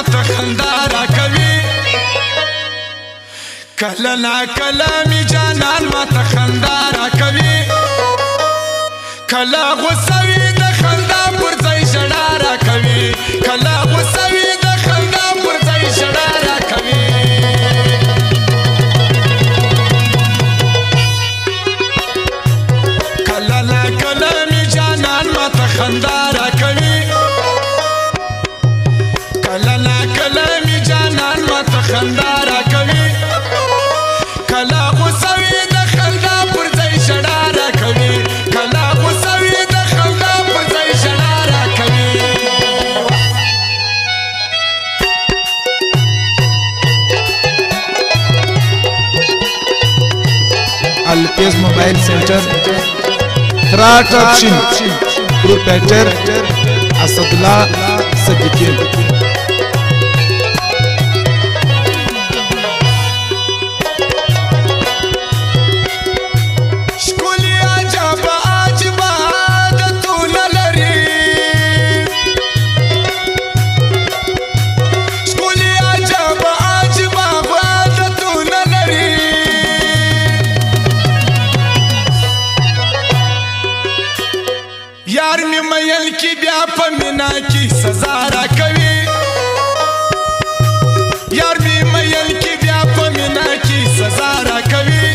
ماته خندا راکوي کله ناکله مې جانان ماته خندا راکوي کله غوسه وي د خندا پر ځای ژړا راکوي کله غوسه وي د خندا پر ځای ژړا راکوي کله ناکله مې جانان ماته خندا راکوي کله ناکله مې جانان ماته خندا راکوي کله غوسه وي د خندا پر ځای ژړا راکوي کله غوسه وي د خندا پر ځای ژړا راکوي الفیض موبائل سینٹر تھراٹ آپشن پروپریٹر اسداللہ صدیقی یار می میل کی بیا په مینا کی سزا راکوي یار می میل کی بیا په مینا کی سزا راکوي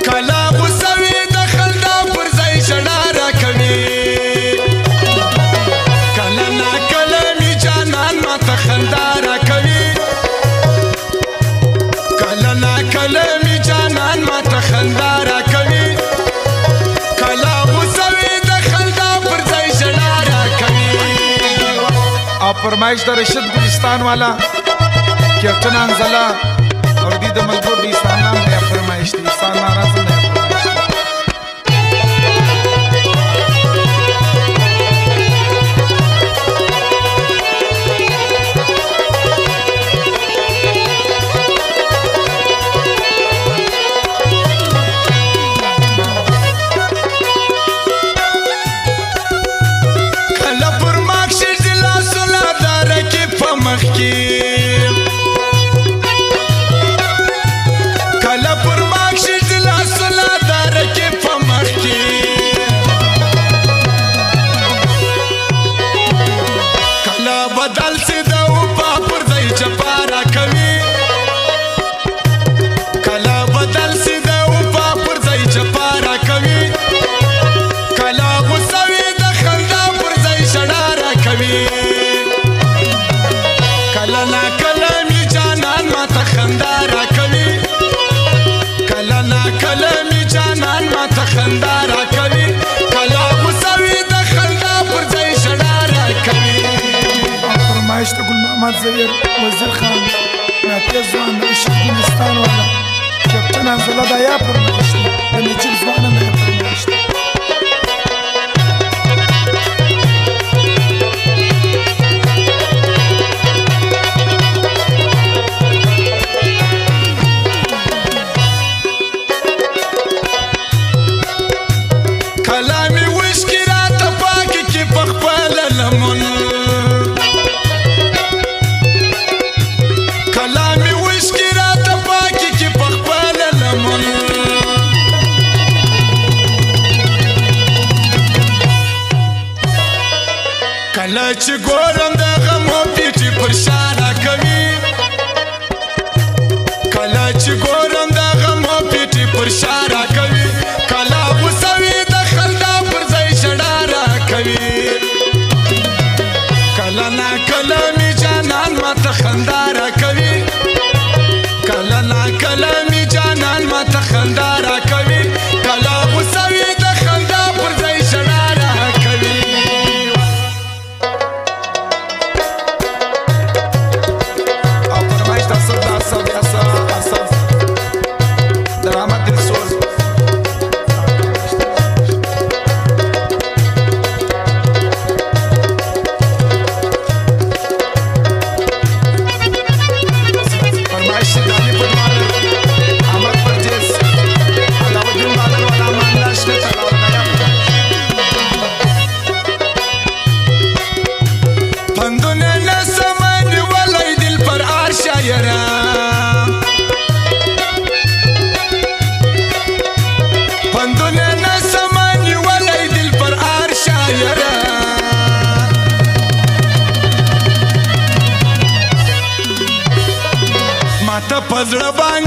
کله غوسه وي د خندا پر ځای ژړا راکوي کله ناکله مې جانان ماته خندا راکوي کله ناکله مې جانان ماته خندا راکوي فرمائش دا رشد گلستان والا کیپٹن انزلا اور دی دا ملبور دی استان نام دیا فرمائش دی استان ناراض دیا فرمائش کله پر ماکشي د لاسونه دارکې په مخ کې کله بدل سي د اوبا پر ځای چپا راکوي کله بدل سي د اوبا پر ځای چپا راکوي کله غوسه وي د خندا پر ځای ژړا راکوي کله ناکله مې جانان ماته خندا راکوي کله ناکله مې جانان ماته خندا راکوي کله غوسه وي د خندا پر ځای ژړا راکوي فرمایش د ګل محمد ظهیر وزیر خان ناتیز ځوان د رشد ګلستان والا کیپټن انزلا دا یا فرمایش دی د میچل ځوان هم یا فرمایش دی کله چې ګورم د غمو پیټي پر شا راکوي کله چې ګورم د غمو پیټي پر شا راکوي کله غوسه وي د خندا پر ځای ژړا راکوي کله ناکله مې جانان ماته خندا راکوي کله ناکله مې جانان ماته خندا راکوي کله غوسه وي د خندا پر ځای ژړا راکوي پزړه باندې